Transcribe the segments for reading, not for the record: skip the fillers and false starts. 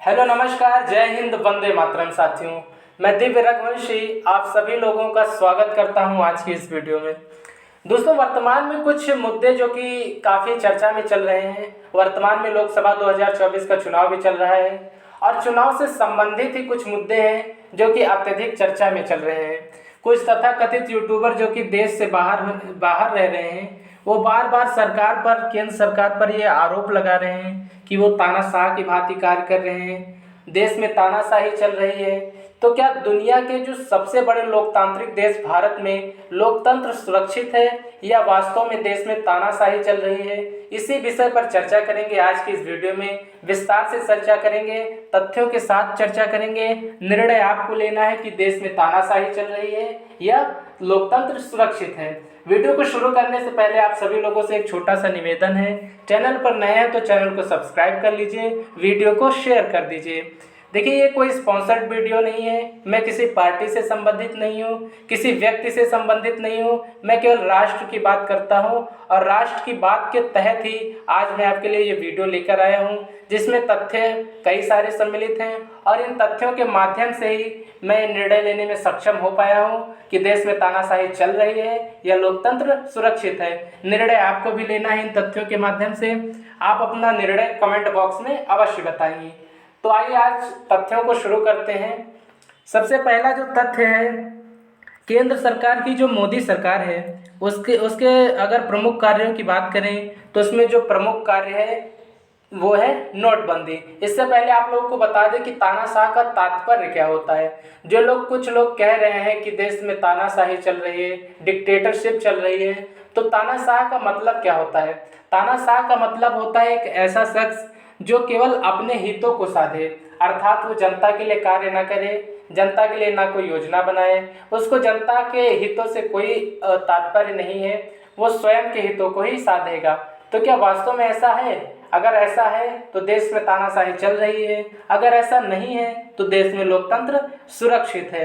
Hello नमस्कार, जय हिंद, वंदे मातरम साथियों। मैं दिव्य रघुवंशी आप सभी लोगों का स्वागत करता हूं आज की इस वीडियो में। दोस्तों, वर्तमान में कुछ मुद्दे जो कि काफ़ी चर्चा में चल रहे हैं। वर्तमान में लोकसभा 2024 का चुनाव भी चल रहा है और चुनाव से संबंधित ही कुछ मुद्दे हैं जो कि अत्यधिक चर्चा में चल रहे हैं। कुछ तथाकथित यूट्यूबर जो कि देश से बाहर बाहर रह रहे हैं, वो बार बार सरकार पर, केंद्र सरकार पर ये आरोप लगा रहे हैं कि वो तानाशाह की भांति कार्य कर रहे हैं, देश में तानाशाही चल रही है। तो क्या दुनिया के जो सबसे बड़े लोकतांत्रिक देश भारत में लोकतंत्र सुरक्षित है या वास्तव में देश में तानाशाही चल रही है? इसी विषय पर चर्चा करेंगे आज की इस वीडियो में। विस्तार से चर्चा करेंगे, तथ्यों के साथ चर्चा करेंगे। निर्णय आपको लेना है कि देश में तानाशाही चल रही है या लोकतंत्र सुरक्षित है। वीडियो को शुरू करने से पहले आप सभी लोगों से एक छोटा सा निवेदन है, चैनल पर नए हैं तो चैनल को सब्सक्राइब कर लीजिए, वीडियो को शेयर कर दीजिए। देखिए, ये कोई स्पॉन्सर्ड वीडियो नहीं है, मैं किसी पार्टी से संबंधित नहीं हूँ, किसी व्यक्ति से संबंधित नहीं हूँ। मैं केवल राष्ट्र की बात करता हूँ और राष्ट्र की बात के तहत ही आज मैं आपके लिए ये वीडियो लेकर आया हूँ, जिसमें तथ्य कई सारे सम्मिलित हैं और इन तथ्यों के माध्यम से ही मैं निर्णय लेने में सक्षम हो पाया हूँ कि देश में तानाशाही चल रही है या लोकतंत्र सुरक्षित है। निर्णय आपको भी लेना है इन तथ्यों के माध्यम से। आप अपना निर्णय कमेंट बॉक्स में अवश्य बताइए। तो आइए आज तथ्यों को शुरू करते हैं। सबसे पहला जो तथ्य है, केंद्र सरकार की जो मोदी सरकार है उसके उसके अगर प्रमुख कार्यों की बात करें तो उसमें जो प्रमुख कार्य है वो है नोटबंदी। इससे पहले आप लोगों को बता दें कि तानाशाह का तात्पर्य क्या होता है। कुछ लोग कह रहे हैं कि देश में तानाशाही चल रही है, डिक्टेटरशिप चल रही है, तो तानाशाह का मतलब क्या होता है? तानाशाह का मतलब होता है एक ऐसा शख्स जो केवल अपने हितों को साधे, अर्थात वो जनता के लिए कार्य ना करे, जनता के लिए ना कोई योजना बनाए, उसको जनता के हितों से कोई तात्पर्य नहीं है, वो स्वयं के हितों को ही साधेगा। तो क्या वास्तव में ऐसा है? अगर ऐसा है तो देश में तानाशाही चल रही है, अगर ऐसा नहीं है तो देश में लोकतंत्र सुरक्षित है।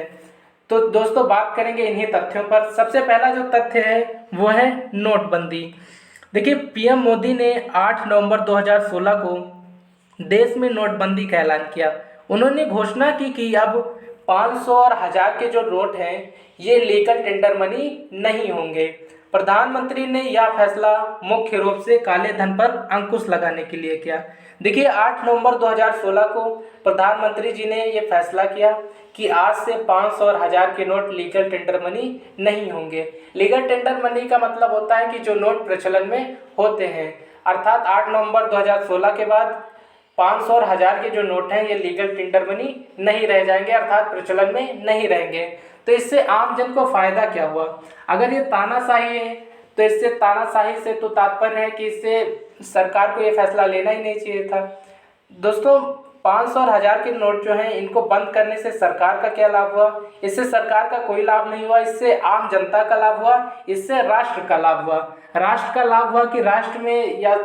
तो दोस्तों, बात करेंगे इन्हीं तथ्यों पर। सबसे पहला जो तथ्य है वो है नोटबंदी। देखिए, पीएम मोदी ने 8 नवंबर 2016 को देश में नोटबंदी का ऐलान किया। उन्होंने घोषणा की कि अब 500 और 1000 के जो नोट हैं ये लीगल टेंडर मनी नहीं होंगे। प्रधानमंत्री ने यह फैसला मुख्य रूप से काले धन पर अंकुश लगाने के लिए किया। देखिए, 8 नवंबर 2016 को प्रधानमंत्री जी ने ये फैसला किया कि आज से 500 और 1000 के नोट लीगल टेंडर मनी नहीं होंगे। लीगल टेंडर मनी का मतलब होता है कि जो नोट प्रचलन में होते हैं, अर्थात 8 नवंबर 2016 के बाद 500 और 1000 के जो नोट हैं ये लीगल टेंडर मनी नहीं रह जाएंगे, अर्थात प्रचलन में नहीं रहेंगे। तो इससे आम जन को फायदा क्या हुआ? अगर ये तानाशाही है तो इससे, तानाशाही से तो तात्पर्य है कि इससे सरकार को ये फैसला लेना ही नहीं चाहिए था। दोस्तों, 500 और 1000 के नोट जो हैं इनको बंद करने से सरकार का क्या लाभ हुआ? इससे सरकार का कोई लाभ नहीं हुआ, इससे आम जनता का लाभ हुआ, इससे राष्ट्र का लाभ हुआ। राष्ट्र का लाभ हुआ कि राष्ट्र में या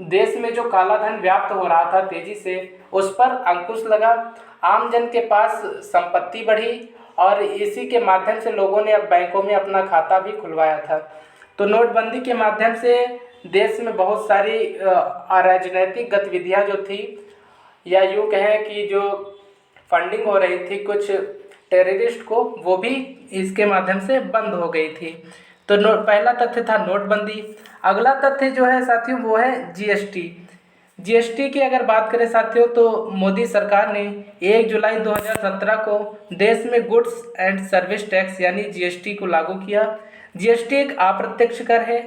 देश में जो काला धन व्याप्त हो रहा था तेजी से, उस पर अंकुश लगा, आम जन के पास संपत्ति बढ़ी और इसी के माध्यम से लोगों ने अब बैंकों में अपना खाता भी खुलवाया था। तो नोटबंदी के माध्यम से देश में बहुत सारी अराजनैतिक गतिविधियां जो थी, या यूँ कहें कि जो फंडिंग हो रही थी कुछ टेररिस्ट को, वो भी इसके माध्यम से बंद हो गई थी। तो पहला तथ्य था नोटबंदी। अगला तथ्य जो है साथियों वो है जीएसटी। जीएसटी की अगर बात करें साथियों तो मोदी सरकार ने 1 जुलाई 2017 को देश में गुड्स एंड सर्विस टैक्स यानी जीएसटी को लागू किया। जीएसटी एक अप्रत्यक्ष कर है।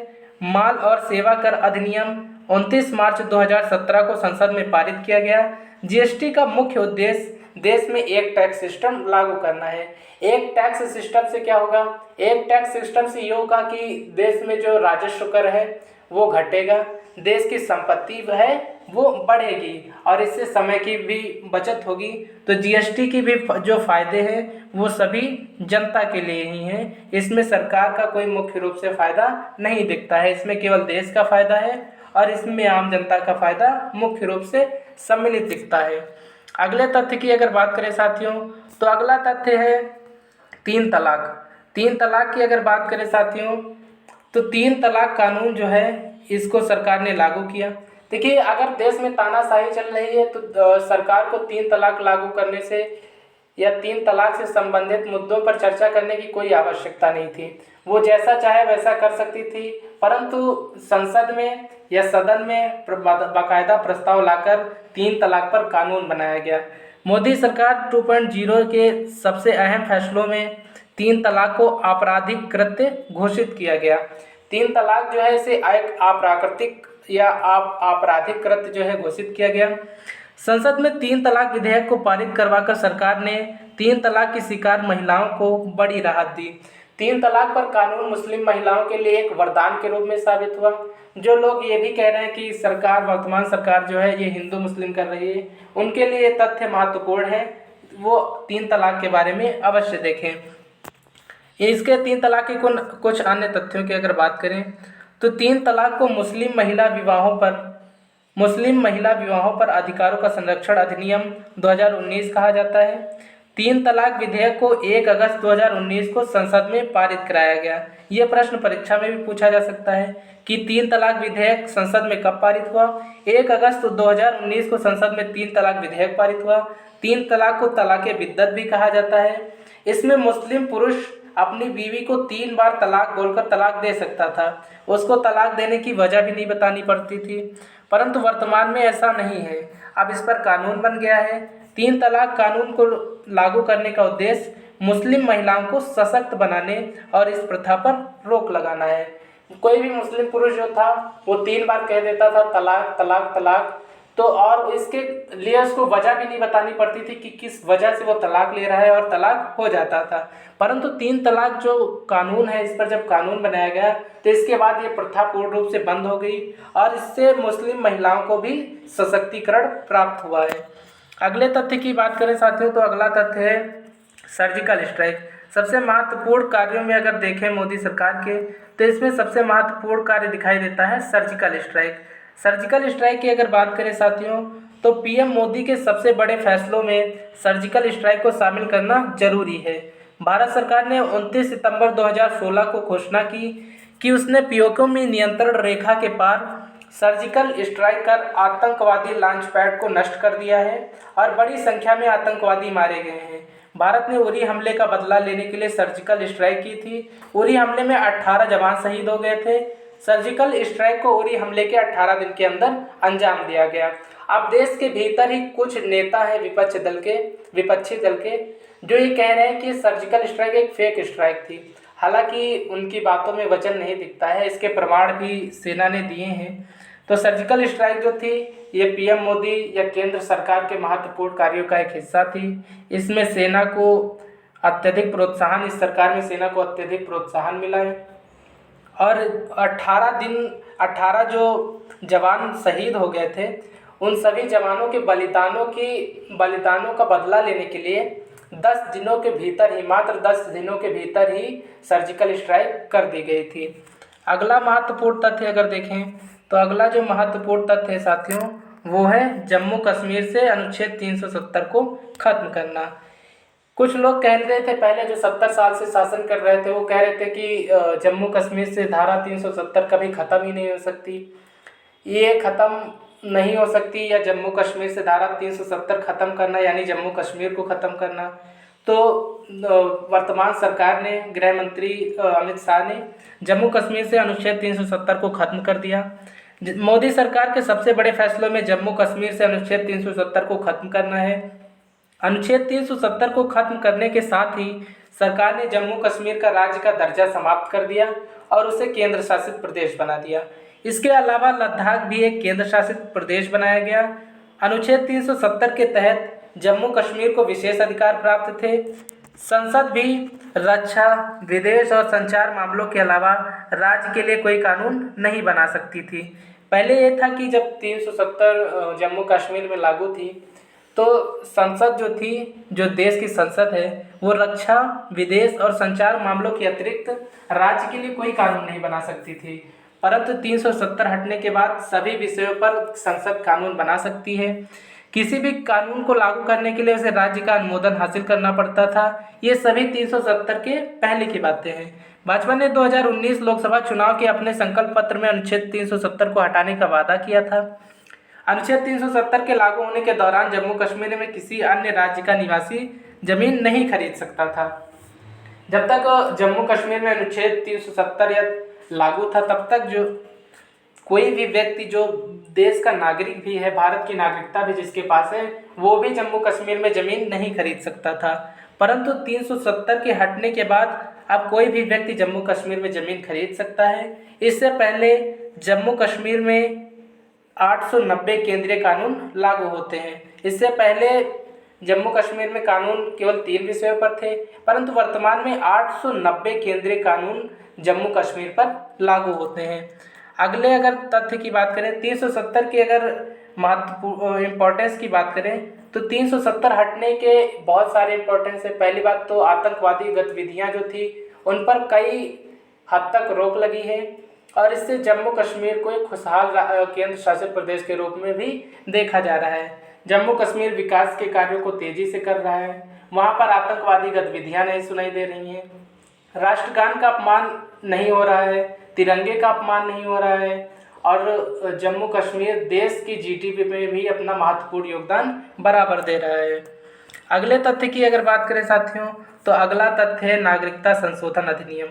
माल और सेवा कर अधिनियम 29 मार्च 2017 को संसद में पारित किया गया। जीएसटी का मुख्य उद्देश्य देश में एक टैक्स सिस्टम लागू करना है। एक टैक्स सिस्टम से क्या होगा? एक टैक्स सिस्टम से ये होगा कि देश में जो राजस्व कर है वो घटेगा, देश की संपत्ति है वो बढ़ेगी और इससे समय की भी बचत होगी। तो जीएसटी की भी जो फायदे हैं वो सभी जनता के लिए ही हैं। इसमें सरकार का कोई मुख्य रूप से फायदा नहीं दिखता है, इसमें केवल देश का फायदा है और इसमें आम जनता का फायदा मुख्य रूप से सम्मिलित दिखता है। अगले तथ्य की अगर बात करें साथियों तो अगला तथ्य है 3 तलाक। 3 तलाक की अगर बात करें साथियों तो 3 तलाक कानून जो है इसको सरकार ने लागू किया। देखिए, अगर देश में तानाशाही चल रही है तो सरकार को 3 तलाक लागू करने से या 3 तलाक से संबंधित मुद्दों पर चर्चा करने की कोई आवश्यकता नहीं थी। वो जैसा चाहे वैसा कर सकती थी, परंतु संसद में या सदन में बाकायदा प्रस्ताव लाकर 3 तलाक पर कानून बनाया गया। मोदी सरकार 2.0 के सबसे अहम फैसलों में 3 तलाक को आपराधिक कृत्य घोषित किया गया। 3 तलाक जो है इसे एक अप्राकृतिक या आपराधिक कृत्य जो है घोषित किया गया। संसद में 3 तलाक विधेयक को पारित करवाकर सरकार ने 3 तलाक की शिकार महिलाओं को बड़ी राहत दी। 3 तलाक पर कानून मुस्लिम महिलाओं के लिए एक वरदान के रूप में साबित हुआ। जो लोग ये भी कह रहे हैं कि वर्तमान सरकार जो है ये हिंदू मुस्लिम कर रही है, उनके लिए ये तथ्य महत्वपूर्ण है। वो 3 तलाक के बारे में अवश्य देखें। इसके 3 तलाक के कुछ अन्य तथ्यों की अगर बात करें तो 3 तलाक को मुस्लिम महिला विवाहों पर अधिकारों का संरक्षण अधिनियम 2019 कहा जाता है। 3 तलाक विधेयक को 1 अगस्त 2019 को संसद में पारित कराया गया। ये प्रश्न परीक्षा में भी पूछा जा सकता है कि 3 तलाक विधेयक संसद में कब पारित हुआ। 1 अगस्त 2019 को संसद में 3 तलाक विधेयक पारित हुआ। 3 तलाक को तलाक़े बिद्दत भी कहा जाता है। इसमें मुस्लिम पुरुष अपनी बीवी को 3 बार तलाक बोलकर तलाक दे सकता था। उसको तलाक देने की वजह भी नहीं बतानी पड़ती थी, परंतु वर्तमान में ऐसा नहीं है। अब इस पर कानून बन गया है। 3 तलाक कानून को लागू करने का उद्देश्य मुस्लिम महिलाओं को सशक्त बनाने और इस प्रथा पर रोक लगाना है। कोई भी मुस्लिम पुरुष जो था वो 3 बार कह देता था तलाक तलाक तलाक, तो और इसके लिए उसको वजह भी नहीं बतानी पड़ती थी कि किस वजह से वो तलाक ले रहा है, और तलाक हो जाता था। परंतु 3 तलाक जो कानून है, इस पर जब कानून बनाया गया तो इसके बाद ये प्रथा पूर्ण रूप से बंद हो गई और इससे मुस्लिम महिलाओं को भी सशक्तिकरण प्राप्त हुआ है। अगले तथ्य की बात करें साथियों तो अगला तथ्य है सर्जिकल स्ट्राइक। सबसे महत्वपूर्ण कार्यों में अगर देखें मोदी सरकार के, तो इसमें सबसे महत्वपूर्ण कार्य दिखाई देता है सर्जिकल स्ट्राइक। सर्जिकल स्ट्राइक की अगर बात करें साथियों तो पीएम मोदी के सबसे बड़े फैसलों में सर्जिकल स्ट्राइक को शामिल करना जरूरी है। भारत सरकार ने 29 सितंबर 2016 को घोषणा की कि उसने पीओके में नियंत्रण रेखा के पार सर्जिकल स्ट्राइक कर आतंकवादी लॉन्च पैड को नष्ट कर दिया है और बड़ी संख्या में आतंकवादी मारे गए हैं। भारत ने उरी हमले का बदला लेने के लिए सर्जिकल स्ट्राइक की थी। उरी हमले में 18 जवान शहीद हो गए थे। सर्जिकल स्ट्राइक को उरी हमले के 18 दिन के अंदर अंजाम दिया गया। अब देश के भीतर ही कुछ नेता हैं विपक्षी दल के जो ये कह रहे हैं कि सर्जिकल स्ट्राइक एक फेक स्ट्राइक थी। हालांकि उनकी बातों में वजन नहीं दिखता है, इसके प्रमाण भी सेना ने दिए हैं। तो सर्जिकल स्ट्राइक जो थी ये पीएम मोदी या केंद्र सरकार के महत्वपूर्ण कार्यों का एक हिस्सा थी। इसमें सेना को अत्यधिक प्रोत्साहन, इस सरकार में सेना को अत्यधिक प्रोत्साहन मिला है और 18 जो जवान शहीद हो गए थे उन सभी जवानों के बलिदानों का बदला लेने के लिए 10 दिनों के भीतर ही, मात्र 10 दिनों के भीतर ही सर्जिकल स्ट्राइक कर दी गई थी। अगला महत्वपूर्ण तथ्य अगर देखें तो अगला जो महत्वपूर्ण तथ्य है साथियों वो है जम्मू कश्मीर से अनुच्छेद 370 को खत्म करना। कुछ लोग कह रहे थे पहले जो 70 साल से शासन कर रहे थे वो कह रहे थे कि जम्मू कश्मीर से धारा 370 कभी ख़त्म ही नहीं हो सकती, ये ख़त्म नहीं हो सकती, या जम्मू कश्मीर से धारा 370 ख़त्म करना यानी जम्मू कश्मीर को ख़त्म करना। तो वर्तमान सरकार ने, गृह मंत्री अमित शाह ने जम्मू कश्मीर से अनुच्छेद 370 को ख़त्म कर दिया। मोदी सरकार के सबसे बड़े फैसलों में जम्मू कश्मीर से अनुच्छेद 370 को ख़त्म करना है। अनुच्छेद 370 को खत्म करने के साथ ही सरकार ने जम्मू कश्मीर का राज्य का दर्जा समाप्त कर दिया और उसे केंद्र शासित प्रदेश बना दिया। इसके अलावा लद्दाख भी एक केंद्र शासित प्रदेश बनाया गया। अनुच्छेद 370 के तहत जम्मू कश्मीर को विशेष अधिकार प्राप्त थे। संसद भी रक्षा, विदेश और संचार मामलों के अलावा राज्य के लिए कोई कानून नहीं बना सकती थी। पहले ये था कि जब 370 जम्मू कश्मीर में लागू थी तो संसद जो थी, जो देश की संसद है, वो रक्षा, विदेश और संचार मामलों के अतिरिक्त राज्य के लिए कोई कानून नहीं बना सकती थी। परंतु 370 हटने के बाद सभी विषयों पर संसद कानून बना सकती है। किसी भी कानून को लागू करने के लिए उसे राज्य का अनुमोदन हासिल करना पड़ता था। ये सभी 370 के पहले की बातें हैं। भाजपा ने 2019 लोकसभा चुनाव के अपने संकल्प पत्र में अनुच्छेद 370 को हटाने का वादा किया था। अनुच्छेद 370 के लागू होने के दौरान जम्मू कश्मीर में किसी अन्य राज्य का निवासी जमीन नहीं खरीद सकता था। जब तक जम्मू कश्मीर में अनुच्छेद 370 या लागू था तब तक जो कोई भी व्यक्ति जो देश का नागरिक भी है, भारत की नागरिकता भी जिसके पास है, वो भी जम्मू कश्मीर में ज़मीन नहीं खरीद सकता था। परंतु 370 के हटने के बाद अब कोई भी व्यक्ति जम्मू कश्मीर में ज़मीन खरीद सकता है। इससे पहले जम्मू कश्मीर में 890 केंद्रीय कानून लागू होते हैं। इससे पहले जम्मू कश्मीर में कानून केवल 3 विषयों पर थे, परंतु वर्तमान में 890 केंद्रीय कानून जम्मू कश्मीर पर लागू होते हैं। अगले अगर तथ्य की बात करें, 370 की अगर महत्वपूर्ण इम्पोर्टेंस की बात करें तो 370 हटने के बहुत सारे इम्पोर्टेंस है। पहली बात तो आतंकवादी गतिविधियां जो थी उन पर कई हद तक रोक लगी है और इससे जम्मू कश्मीर को एक खुशहाल केंद्र शासित प्रदेश के रूप में भी देखा जा रहा है। जम्मू कश्मीर विकास के कार्यों को तेजी से कर रहा है, वहाँ पर आतंकवादी गतिविधियां नहीं सुनाई दे रही हैं, राष्ट्रगान का अपमान नहीं हो रहा है, तिरंगे का अपमान नहीं हो रहा है और जम्मू कश्मीर देश की जीडीपी में भी अपना महत्वपूर्ण योगदान बराबर दे रहा है। अगले तथ्य की अगर बात करें साथियों तो अगला तथ्य है नागरिकता संशोधन अधिनियम।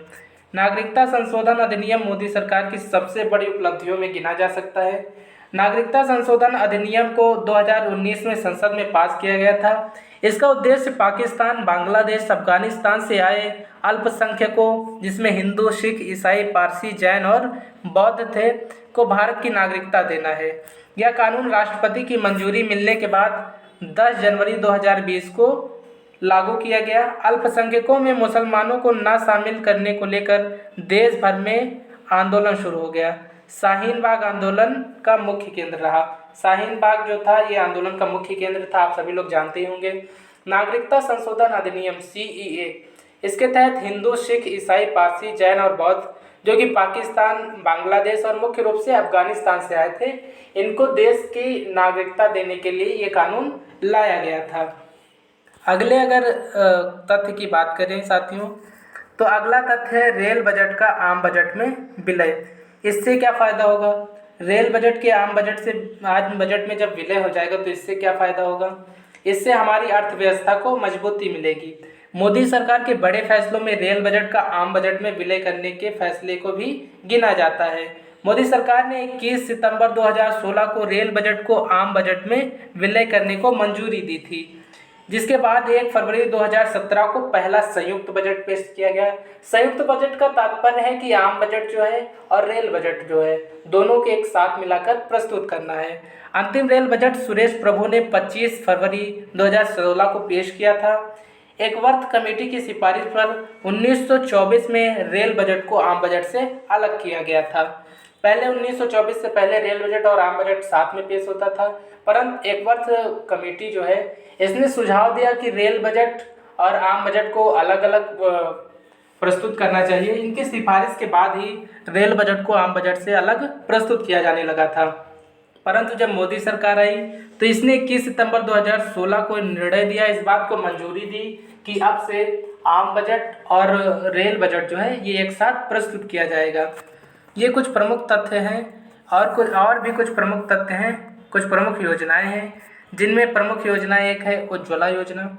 नागरिकता संशोधन अधिनियम मोदी सरकार की सबसे बड़ी उपलब्धियों में गिना जा सकता है। नागरिकता संशोधन अधिनियम को 2019 में संसद में पास किया गया था। इसका उद्देश्य पाकिस्तान, बांग्लादेश, अफगानिस्तान से आए अल्पसंख्यकों जिसमें हिंदू, सिख, ईसाई, पारसी, जैन और बौद्ध थे को भारत की नागरिकता देना है। यह कानून राष्ट्रपति की मंजूरी मिलने के बाद 10 जनवरी 2020 को लागू किया गया। अल्पसंख्यकों में मुसलमानों को न शामिल करने को लेकर देश भर में आंदोलन शुरू हो गया। शाहीन बाग आंदोलन का मुख्य केंद्र रहा। शाहीन बाग जो था ये आंदोलन का मुख्य केंद्र था, आप सभी लोग जानते ही होंगे। नागरिकता संशोधन अधिनियम CEA, इसके तहत हिंदू, सिख, ईसाई, पारसी, जैन और बौद्ध जो कि पाकिस्तान, बांग्लादेश और मुख्य रूप से अफगानिस्तान से आए थे, इनको देश की नागरिकता देने के लिए ये कानून लाया गया था। अगले अगर तथ्य की बात करें साथियों तो अगला तथ्य है रेल बजट का आम बजट में विलय। इससे क्या फ़ायदा होगा? रेल बजट के आम बजट से आज बजट में जब विलय हो जाएगा तो इससे क्या फ़ायदा होगा? इससे हमारी अर्थव्यवस्था को मजबूती मिलेगी। मोदी सरकार के बड़े फैसलों में रेल बजट का आम बजट में विलय करने के फैसले को भी गिना जाता है। मोदी सरकार ने 21 सितंबर 2016 को रेल बजट को आम बजट में विलय करने को मंजूरी दी थी, जिसके बाद 1 फरवरी 2017 को पहला संयुक्त बजट पेश किया गया। संयुक्त बजट का तात्पर्य है कि आम बजट जो है और रेल बजट जो है दोनों के एक साथ मिलाकर प्रस्तुत करना है। अंतिम रेल बजट सुरेश प्रभु ने 25 फरवरी 2016 को पेश किया था। एक वर्थ कमेटी की सिफारिश पर 1924 में रेल बजट को आम बजट से अलग किया गया था। पहले 1924 से पहले रेल बजट और आम बजट साथ में पेश होता था, परंतु एक वर्थ कमेटी जो है इसने सुझाव दिया कि रेल बजट और आम बजट को अलग अलग प्रस्तुत करना चाहिए। इनकी सिफारिश के बाद ही रेल बजट को आम बजट से अलग प्रस्तुत किया जाने लगा था। परंतु जब मोदी सरकार आई तो इसने 21 सितंबर 2016 को निर्णय दिया, इस बात को मंजूरी दी कि अब से आम बजट और रेल बजट जो है ये एक साथ प्रस्तुत किया जाएगा। ये कुछ प्रमुख तथ्य हैं और भी कुछ प्रमुख तथ्य हैं, कुछ प्रमुख योजनाएं हैं, जिनमें प्रमुख योजना एक है उज्ज्वला योजना।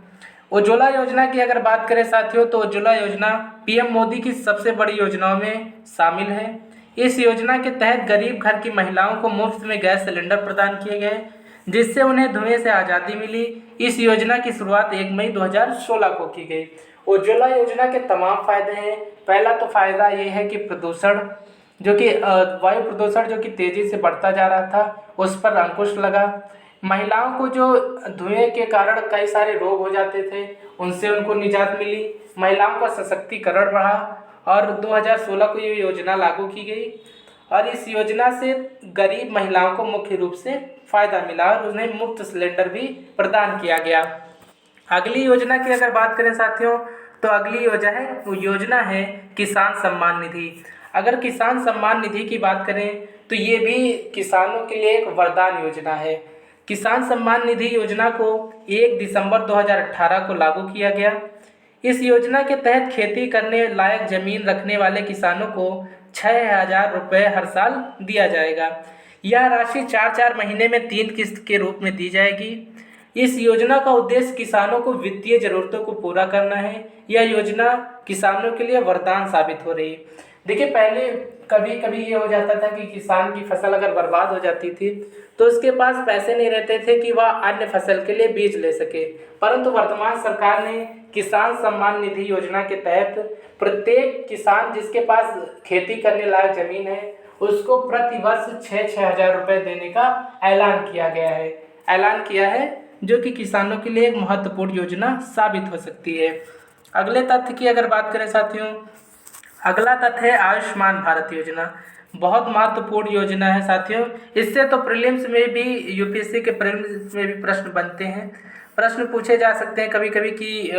उज्ज्वला योजना की अगर बात करें साथियों तो उज्ज्वला योजना पीएम मोदी की सबसे बड़ी योजनाओं में शामिल है। इस योजना के तहत गरीब घर की महिलाओं को मुफ्त में गैस सिलेंडर प्रदान किए गए, जिससे उन्हें धुएं से आज़ादी मिली। इस योजना की शुरुआत 1 मई 2016 को की गई। उज्ज्वला योजना के तमाम फायदे हैं। पहला तो फायदा ये है कि प्रदूषण जो कि वायु प्रदूषण जो कि तेज़ी से बढ़ता जा रहा था उस पर अंकुश लगा। महिलाओं को जो धुएं के कारण कई सारे रोग हो जाते थे उनसे उनको निजात मिली, महिलाओं का सशक्तिकरण बढ़ा और 2016 को ये योजना लागू की गई और इस योजना से गरीब महिलाओं को मुख्य रूप से फ़ायदा मिला और उन्हें मुफ्त सिलेंडर भी प्रदान किया गया। अगली योजना की अगर बात करें साथियों तो अगली योजना है किसान सम्मान निधि। अगर किसान सम्मान निधि की बात करें तो ये भी किसानों के लिए एक वरदान योजना है। किसान सम्मान निधि योजना को 1 दिसंबर 2018 को लागू किया गया। इस योजना के तहत खेती करने लायक ज़मीन रखने वाले किसानों को 6,000 रुपये हर साल दिया जाएगा। यह राशि 4-4 महीने में 3 किस्त के रूप में दी जाएगी। इस योजना का उद्देश्य किसानों को वित्तीय जरूरतों को पूरा करना है। यह योजना किसानों के लिए वरदान साबित हो रही है। देखिए, पहले कभी कभी ये हो जाता था कि किसान की फसल अगर बर्बाद हो जाती थी तो उसके पास पैसे नहीं रहते थे कि वह अन्य फसल के लिए बीज ले सके, परंतु वर्तमान सरकार ने किसान सम्मान निधि योजना के तहत प्रत्येक किसान जिसके पास खेती करने लायक जमीन है उसको प्रति वर्ष 6-6 हज़ार रुपये देने का ऐलान किया है, जो कि किसानों के लिए एक महत्वपूर्ण योजना साबित हो सकती है। अगले तथ्य की अगर बात करें साथियों, अगला तथ्य है आयुष्मान भारत योजना। बहुत महत्वपूर्ण योजना है साथियों। इससे तो प्रीलिम्स में भी, यूपीएससी के प्रीलिम्स में भी प्रश्न बनते हैं, प्रश्न पूछे जा सकते हैं कभी कभी कि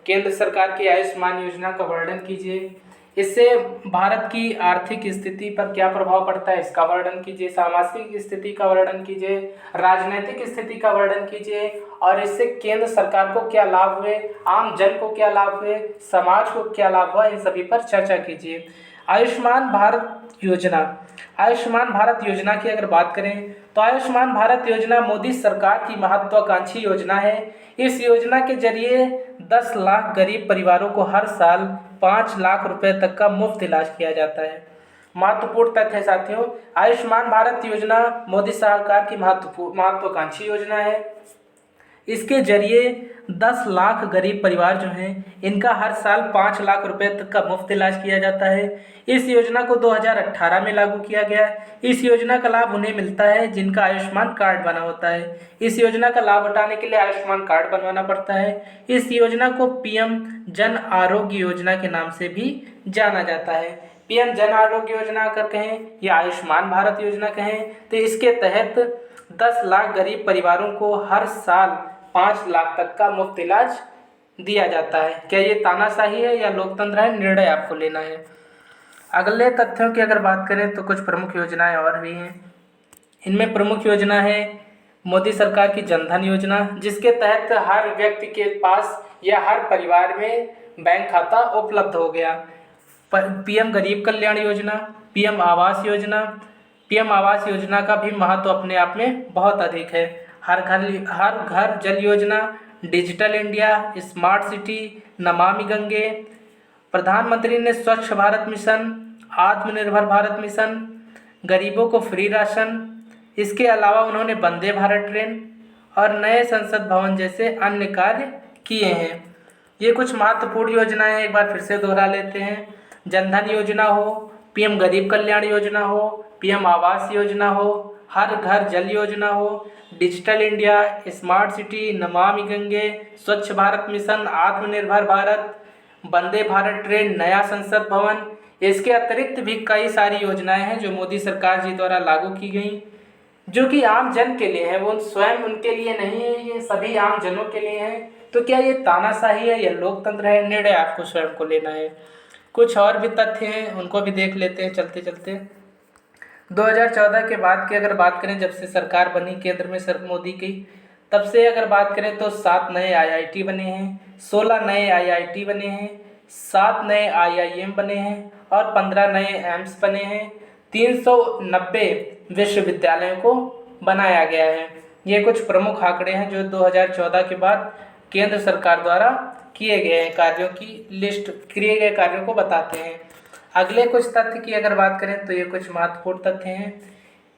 केंद्र सरकार की आयुष्मान योजना का वर्णन कीजिए, इससे भारत की आर्थिक स्थिति पर क्या प्रभाव पड़ता है इसका वर्णन कीजिए, सामाजिक स्थिति का वर्णन कीजिए, राजनीतिक स्थिति का वर्णन कीजिए, और इससे केंद्र सरकार को क्या लाभ हुए, आम जन को क्या लाभ हुए, समाज को क्या लाभ हुआ, इन सभी पर चर्चा कीजिए। आयुष्मान भारत योजना की अगर बात करें तो आयुष्मान भारत योजना मोदी सरकार की महत्वाकांक्षी योजना है। इस योजना के जरिए 10 लाख गरीब परिवारों को हर साल 5 लाख रुपए तक का मुफ्त इलाज किया जाता है। महत्वपूर्ण तथ्य है साथियों, आयुष्मान भारत योजना मोदी सरकार की महत्वाकांक्षी योजना है। इसके जरिए 10 लाख गरीब परिवार जो हैं इनका हर साल 5 लाख रुपए तक का मुफ्त इलाज किया जाता है। इस योजना को 2018 में लागू किया गया है। इस योजना का लाभ उन्हें मिलता है जिनका आयुष्मान कार्ड बना होता है। इस योजना का लाभ उठाने के लिए आयुष्मान कार्ड बनवाना पड़ता है। इस योजना को पीएम जन आरोग्य योजना के नाम से भी जाना जाता है। पीएम जन आरोग्य योजना अगर कहें या आयुष्मान भारत योजना कहें तो इसके तहत 10 लाख गरीब परिवारों को हर साल 5 लाख तक का मुफ्त इलाज दिया जाता है। क्या ये तानाशाही है या लोकतंत्र है, निर्णय आपको लेना है। अगले तथ्यों की अगर बात करें तो कुछ प्रमुख योजनाएं और भी हैं। इनमें प्रमुख योजना है मोदी सरकार की जनधन योजना, जिसके तहत हर व्यक्ति के पास या हर परिवार में बैंक खाता उपलब्ध हो गया। पीएम गरीब कल्याण योजना, पीएम आवास योजना का भी महत्व अपने आप में बहुत अधिक है। हर घर जल योजना, digital India, smart city, Namami Gange, प्रधानमंत्री ने स्वच्छ भारत मिशन, आत्मनिर्भर भारत मिशन, गरीबों को फ्री राशन, इसके अलावा उन्होंने वंदे भारत ट्रेन और नए संसद भवन जैसे अन्य कार्य किए हैं। ये कुछ महत्वपूर्ण योजनाएं हैं, एक बार फिर से दोहरा लेते हैं। जनधन योजना हो, पीएम गरीब कल्याण योजना हो, पीएम आवास योजना हो, हर घर जल योजना हो, digital India, smart city, Namami Gange, स्वच्छ भारत मिशन, आत्मनिर्भर भारत, वंदे भारत ट्रेन, नया संसद भवन। इसके अतिरिक्त भी कई सारी योजनाएं हैं जो मोदी सरकार जी द्वारा लागू की गई, जो कि आम जन के लिए है, वो स्वयं उनके लिए नहीं है, ये सभी आम जनों के लिए है। तो क्या ये तानाशाही है या लोकतंत्र है, निर्णय आपको स्वयं को लेना है। कुछ और भी तथ्य हैं, उनको भी देख लेते हैं चलते चलते। 2014 के बाद की अगर बात करें, जब से सरकार बनी केंद्र में सर मोदी की, तब से अगर बात करें तो 7 नए आईआईटी बने हैं, 16 नए आईआईटी बने हैं, 7 नए आईआईएम बने हैं और 15 नए एम्स बने हैं। 390 विश्वविद्यालयों को बनाया गया है। ये कुछ प्रमुख आंकड़े हैं जो 2014 के बाद केंद्र सरकार द्वारा किए गए कार्यों की लिस्ट, किए गए कार्यों को बताते हैं। अगले कुछ तथ्य की अगर बात करें तो ये कुछ महत्वपूर्ण तथ्य हैं।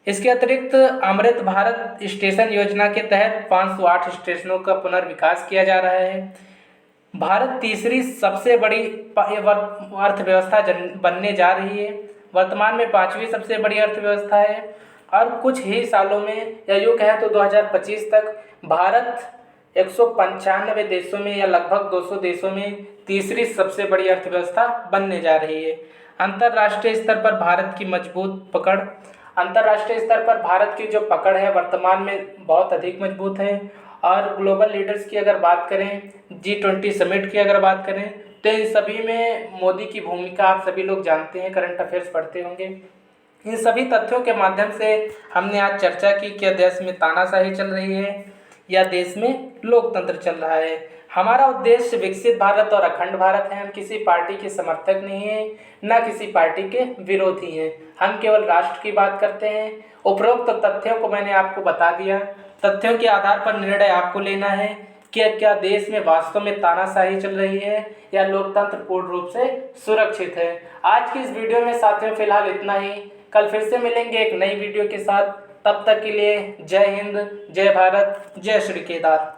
इसके अतिरिक्त अमृत भारत स्टेशन योजना के तहत 508 स्टेशनों का पुनर्विकास किया जा रहा है। भारत तीसरी सबसे बड़ी अर्थव्यवस्था बनने जा रही है, वर्तमान में 5वीं सबसे बड़ी अर्थव्यवस्था है और कुछ ही सालों में या यूँ कहें तो 2025 तक भारत 195 देशों में या लगभग 200 देशों में तीसरी सबसे बड़ी अर्थव्यवस्था बनने जा रही है। अंतर्राष्ट्रीय स्तर पर भारत की मजबूत पकड़, अंतर्राष्ट्रीय स्तर पर भारत की जो पकड़ है वर्तमान में बहुत अधिक मजबूत है। और ग्लोबल लीडर्स की अगर बात करें, G20 समिट की अगर बात करें तो इन सभी में मोदी की भूमिका आप सभी लोग जानते हैं, करंट अफेयर्स पढ़ते होंगे। इन सभी तथ्यों के माध्यम से हमने आज चर्चा की कि देश में तानाशाही चल रही है या देश में लोकतंत्र चल रहा है। हमारा उद्देश्य विकसित भारत और अखंड भारत है। हम किसी पार्टी के समर्थक नहीं हैं, न किसी पार्टी के विरोधी हैं। हम केवल राष्ट्र की बात करते हैं। उपरोक्त तथ्यों को मैंने आपको बता दिया। तथ्यों के आधार पर निर्णय आपको लेना है कि क्या देश में वास्तव में तानाशाही चल रही है या लोकतंत्र पूर्ण रूप से सुरक्षित है। आज की इस वीडियो में साथियों फिलहाल इतना ही। कल फिर से मिलेंगे एक नई वीडियो के साथ। तब तक के लिए जय हिंद, जय भारत, जय श्री केदार।